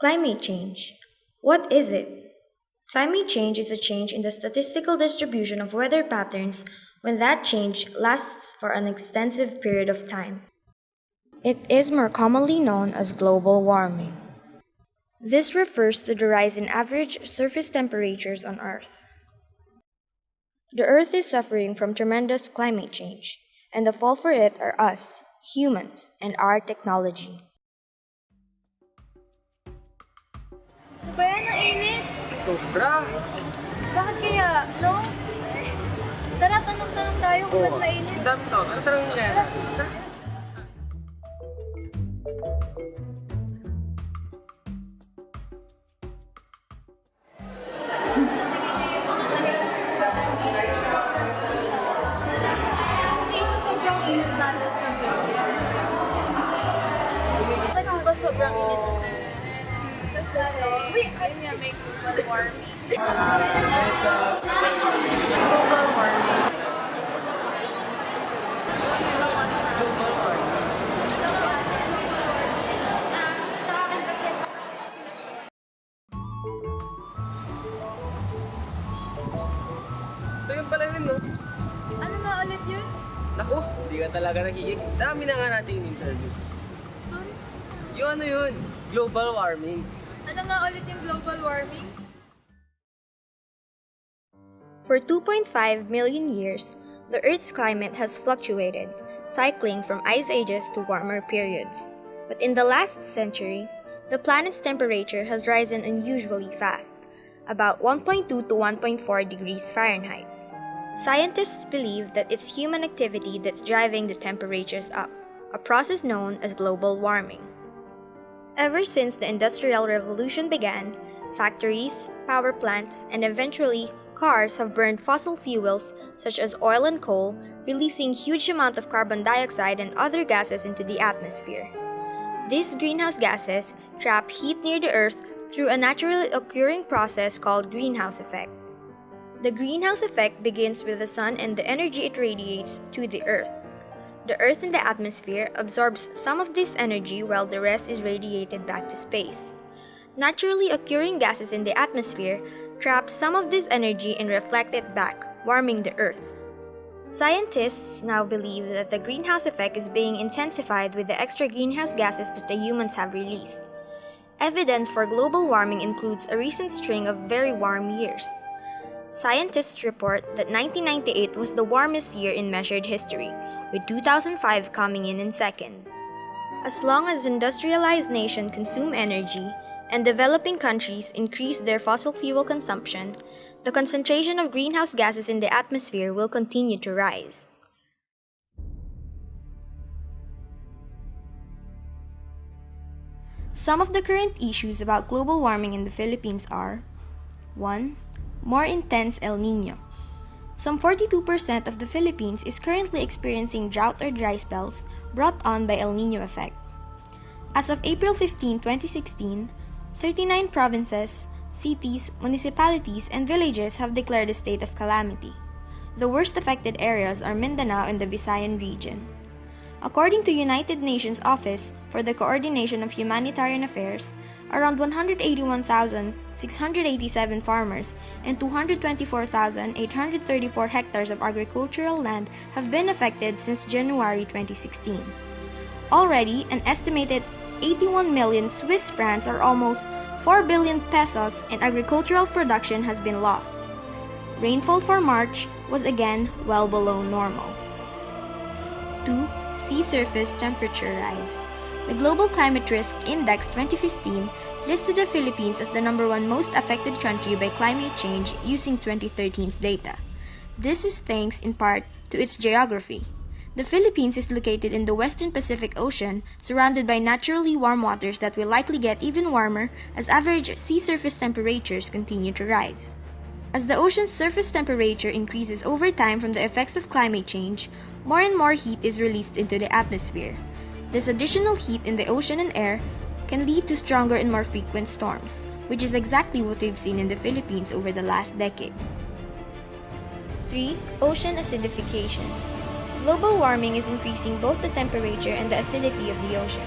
Climate change. What is it? Climate change is a change in the statistical distribution of weather patterns when that change lasts for an extensive period of time. It is more commonly known as global warming. This refers to the rise in average surface temperatures on Earth. The Earth is suffering from tremendous climate change, and the fault for it are us, humans, and our technology. Ano ba yan? Ang init! Sobra! Bakit kaya, no? Tara, tanong-tanong tayo kung ba't mainit. Dami to. Ano tanong nila? Tara. Tingin ko sobrang init natin sa Pilipinas. Bakit po ba sobrang init na sir? Kasi, yun nga, may global warming. Global warming. Sa akin kasi, So yun pala yun, no? ano na ulit yun? Naku, hindi ka talaga nakikinig. Dami na nga nating interview. Sorry? Yung ano yun? Global warming. Ano nga ulit yung global warming? For 2.5 million years, the Earth's climate has fluctuated, cycling from ice ages to warmer periods. But in the last century, the planet's temperature has risen unusually fast, about 1.2 to 1.4 degrees Fahrenheit. Scientists believe that it's human activity that's driving the temperatures up, a process known as global warming. Ever since the Industrial Revolution began, factories, power plants, and eventually cars have burned fossil fuels such as oil and coal, releasing huge amounts of carbon dioxide and other gases into the atmosphere. These greenhouse gases trap heat near the Earth through a naturally occurring process called greenhouse effect. The greenhouse effect begins with the sun and the energy it radiates to the Earth. The Earth in the atmosphere absorbs some of this energy while the rest is radiated back to space. Naturally occurring gases in the atmosphere trap some of this energy and reflect it back, warming the Earth. Scientists now believe that the greenhouse effect is being intensified with the extra greenhouse gases that the humans have released. Evidence for global warming includes a recent string of very warm years. Scientists report that 1998 was the warmest year in measured history, with 2005 coming in second. As long as industrialized nations consume energy and developing countries increase their fossil fuel consumption, the concentration of greenhouse gases in the atmosphere will continue to rise. Some of the current issues about global warming in the Philippines are 1. More intense El Nino. Some 42% of the Philippines is currently experiencing drought or dry spells brought on by El Nino effect. As of April 15, 2016, 39 provinces, cities, municipalities, and villages have declared a state of calamity. The worst affected areas are Mindanao and the Visayan region. According to United Nations Office for the Coordination of Humanitarian Affairs, around 181,687 farmers and 224,834 hectares of agricultural land have been affected since January 2016. Already, an estimated 81 million Swiss francs or almost 4 billion pesos in agricultural production has been lost. Rainfall for March was again well below normal. 2. Sea surface temperature rise. The Global Climate Risk Index 2015 listed the Philippines as the #1 most affected country by climate change using 2013's data. This is thanks in part to its geography. The Philippines is located in the western Pacific Ocean, surrounded by naturally warm waters that will likely get even warmer as average sea surface temperatures continue to rise. As the ocean's surface temperature increases over time from the effects of climate change, more and more heat is released into the atmosphere. This additional heat in the ocean and air can lead to stronger and more frequent storms, which is exactly what we've seen in the Philippines over the last decade. 3. Ocean acidification. Global warming is increasing both the temperature and the acidity of the ocean.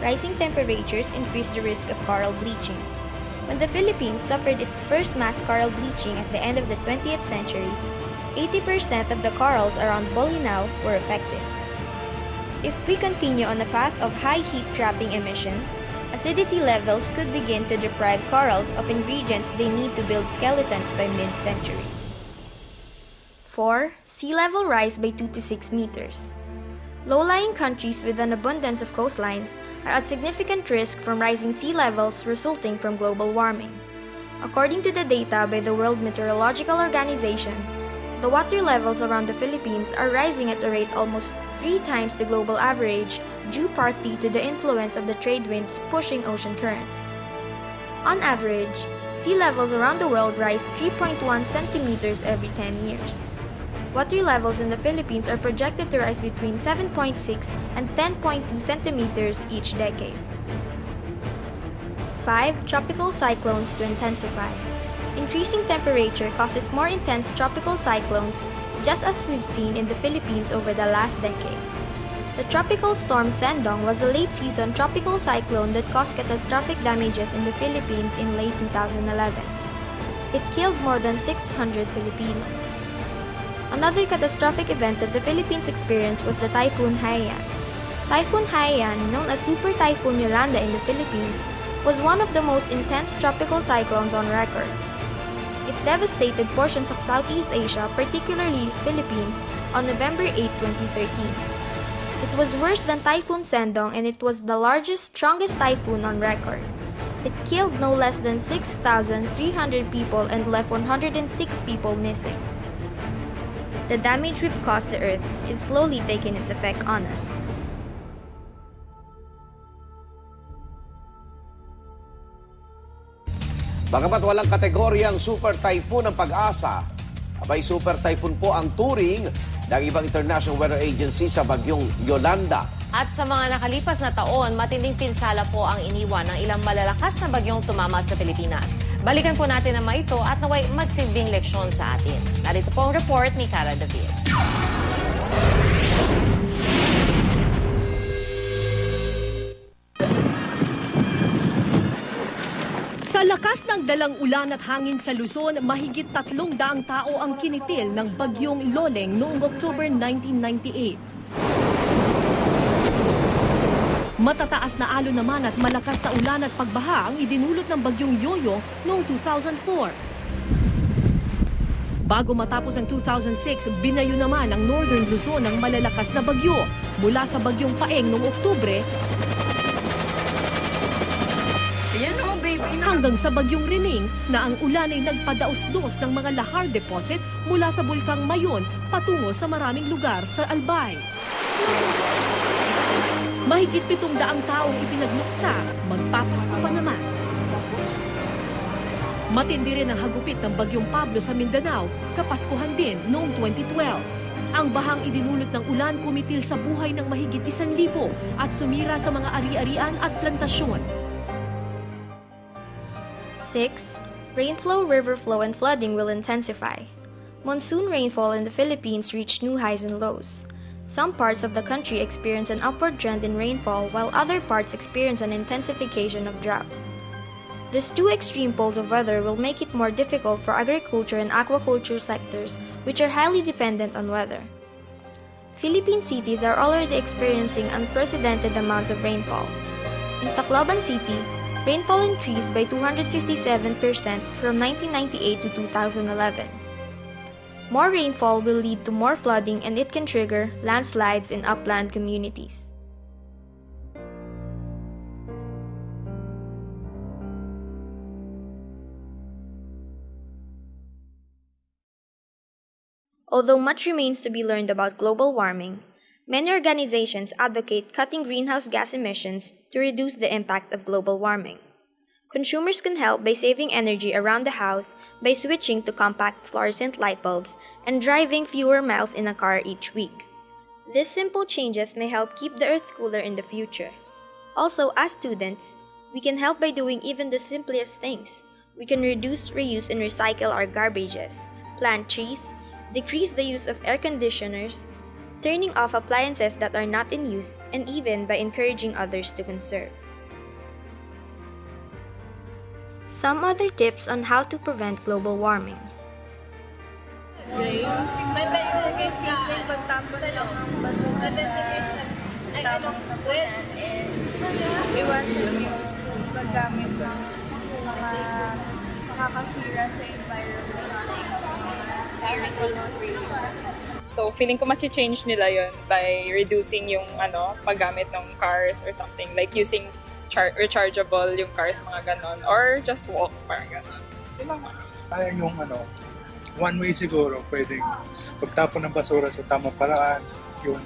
rising temperatures increase the risk of coral bleaching. When the Philippines suffered its first mass coral bleaching at the end of the 20th century, 80% of the corals around Bolinao were affected. If we continue on a path of high heat trapping emissions, acidity levels could begin to deprive corals of ingredients they need to build skeletons by mid-century. 4. Sea level rise by 2 to 6 meters. Low-lying countries with an abundance of coastlines are at significant risk from rising sea levels resulting from global warming. According to the data by the World Meteorological Organization, the water levels around the Philippines are rising at a rate almost 3 times the global average, due partly to the influence of the trade winds pushing ocean currents. On average, sea levels around the world rise 3.1 centimeters every 10 years. Water levels in the Philippines are projected to rise between 7.6 and 10.2 centimeters each decade. 5. Tropical cyclones to intensify. Increasing temperature causes more intense tropical cyclones, just as we've seen in the Philippines over the last decade. The tropical storm Sendong was a late-season tropical cyclone that caused catastrophic damages in the Philippines in late 2011. It killed more than 600 Filipinos. Another catastrophic event that the Philippines experienced was the Typhoon Haiyan. Typhoon Haiyan, known as Super Typhoon Yolanda in the Philippines, was one of the most intense tropical cyclones on record. It devastated portions of Southeast Asia, particularly Philippines, on November 8, 2013. It was worse than Typhoon Sendong and it was the largest, strongest typhoon on record. It killed no less than 6,300 people and left 106 people missing. The damage we've caused the Earth is slowly taking its effect on us. Bagamat walang kategoryang super typhoon ang Pag-asa, abay super typhoon po ang turing ng ibang International Weather Agency sa bagyong Yolanda. At sa mga nakalipas na taon, matinding pinsala po ang iniwan ng ilang malalakas na bagyong tumama sa Pilipinas. Balikan po natin ang mga ito at naway magsilbing leksyon sa atin. Narito po ang report ni Cara David. Sa lakas ng dalang ulan at hangin sa Luzon, mahigit 300 tao ang kinitil ng bagyong Loleng noong October 1998. Matataas na alon naman at malakas na ulan at pagbaha ang idinulot ng bagyong Yoyo noong 2004. Bago matapos ang 2006, binayo naman ang Northern Luzon ng malalakas na bagyo mula sa bagyong Paeng noong Oktubre hanggang sa bagyong Riming na ang ulan ay nagpadaos-dos ng mga lahar deposit mula sa bulkang Mayon patungo sa maraming lugar sa Albay. Mahigit 700 taong ipinagluksa, magpapasko pa naman. Matindi rin ang hagupit ng bagyong Pablo sa Mindanao, kapaskuhan din noong 2012. Ang bahang idinulot ng ulan kumitil sa buhay ng mahigit 1,000 at sumira sa mga ari-arian at plantasyon. 6. Rainflow, river flow, and flooding will intensify. Monsoon rainfall in the Philippines reached new highs and lows. Some parts of the country experience an upward trend in rainfall while other parts experience an intensification of drought. These two extreme poles of weather will make it more difficult for agriculture and aquaculture sectors, which are highly dependent on weather. Philippine cities are already experiencing unprecedented amounts of rainfall. In Tacloban City, rainfall increased by 257% from 1998 to 2011. More rainfall will lead to more flooding and it can trigger landslides in upland communities. Although much remains to be learned about global warming, many organizations advocate cutting greenhouse gas emissions to reduce the impact of global warming. Consumers can help by saving energy around the house by switching to compact fluorescent light bulbs and driving fewer miles in a car each week. These simple changes may help keep the earth cooler in the future. Also, as students, we can help by doing even the simplest things. We can reduce, reuse, and recycle our garbages, plant trees, decrease the use of air conditioners, turning off appliances that are not in use, and even by encouraging others to conserve. Some other tips on how to prevent global warming. Simpleng pagtapon lang ng basura sa tamang tapunan and iwasan yung paggamit ng mga makakasira sa environment aerosol sprays. So feeling ko machi-change nila yon by reducing yung paggamit ng cars or something, like using rechargeable yung cars, mga ganon, or just walk, parang ganon. Kaya yung one way siguro, pwedeng pagtapon ng basura sa tamang paraan, yung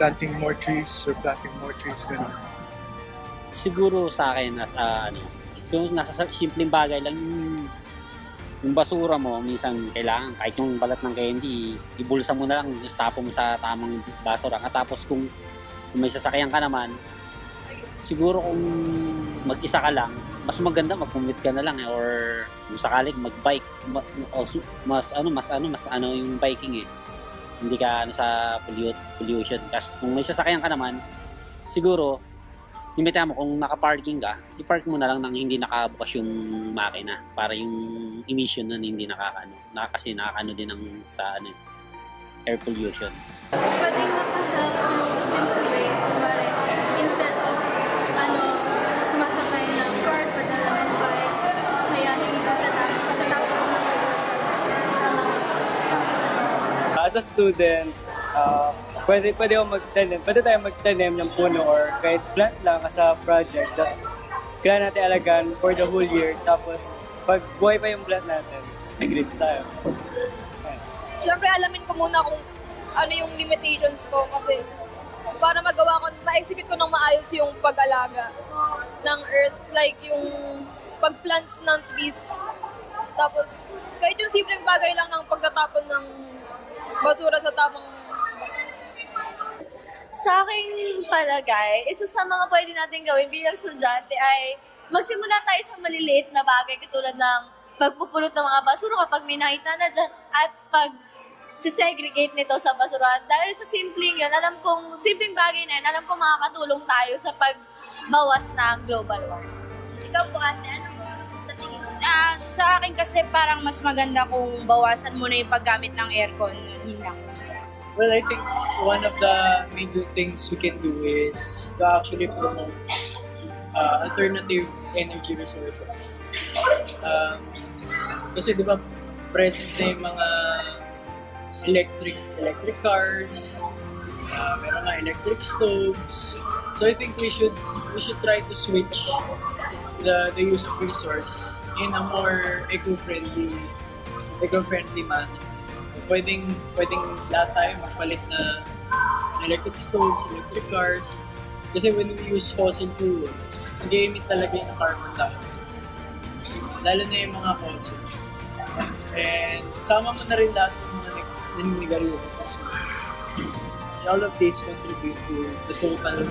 planting more trees, gano'n. Siguro sa akin yung nasa simpleng bagay lang, yung basura mo, minsan kailangan, kahit yung balat ng candy, ibulsa mo na lang, istapo mo sa tamang basura. At tapos kung may sasakyan ka naman, siguro kung mag-isa ka lang, mas maganda mag-commute ka na lang or kung sakaling mag-bike, mas yung biking hindi ka sa pollution. Kasi kung may sasakyan ka naman, siguro limitahan mo kung naka-parking ka, i-park mo na lang nang hindi nakabukas yung makina para yung emission nun hindi kasi nakakano din sa air pollution. Pwedeng makahelp through simple ways, kumari instead of sumasakay ng cars, pwede lang mag-bike, kaya hindi pagtatapos ng basura sa tamang. As a student, pwede tayo magtanim ng puno or kahit plant lang as a project. Tapos, kailangan natin alagaan for the whole year. Tapos, pag buhay pa yung plant natin, may grades tayo. Siyempre, alamin ko muna kung ano yung limitations ko kasi para ma-execute ko ng maayos yung pag-alaga ng earth. Like yung pag-plants ng trees. Tapos, kahit yung simpleng bagay lang ng pagtatapon ng basura sa tamang. Sa aking palagay, isa sa mga pwede natin gawin bilang estudyante ay magsimula tayo sa maliliit na bagay katulad ng pagpupulot ng mga basura kapag may nakita na dyan at segregate nito sa basurahan. Dahil sa simpleng simpleng bagay na yun, alam ko makakatulong tayo sa pagbawas ng global warming. Ikaw po ate, ano sa tingin mo? Sa akin kasi parang mas maganda kung bawasan muna yung paggamit ng aircon. Yun lang. Well, I think one of the major things we can do is to actually promote alternative energy resources. Kasi di ba present na yung mga electric cars, meron nga electric stoves. So I think we should try to switch the use of resource in a more eco-friendly manner. Pwedeng lahat tayo magpalit na electric stoves, electric cars. Kasi when we use fossil fuels, nag-emit talaga yung carbon dioxide. Lalo na yung mga kotse. And sama mo na rin lahat ng mga naninigarilyo. All of these contribute to the total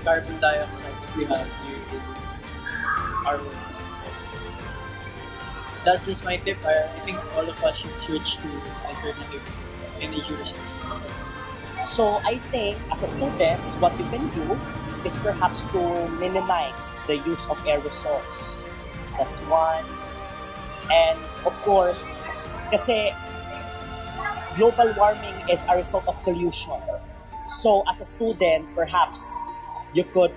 carbon dioxide that we have here in our world. That's just my tip. I think all of us should switch to alternative energy resources. So I think as a students, what you can do is perhaps to minimize the use of aerosols. That's one. And of course, kasi global warming is a result of pollution. So as a student, perhaps you could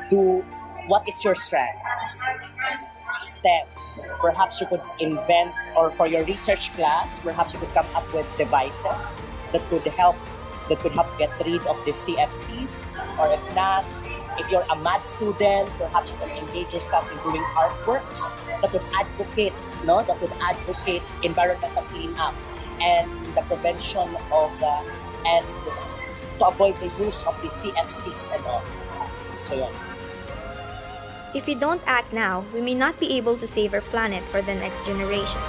do what is your strength? STEM. Perhaps you could invent, or for your research class, perhaps you could come up with devices that could help get rid of the CFCs. Or if not, if you're a math student, perhaps you can engage yourself in doing artworks that would advocate environmental cleanup and the prevention of and to avoid the use of the CFCs and all. So yeah. If we don't act now, we may not be able to save our planet for the next generation.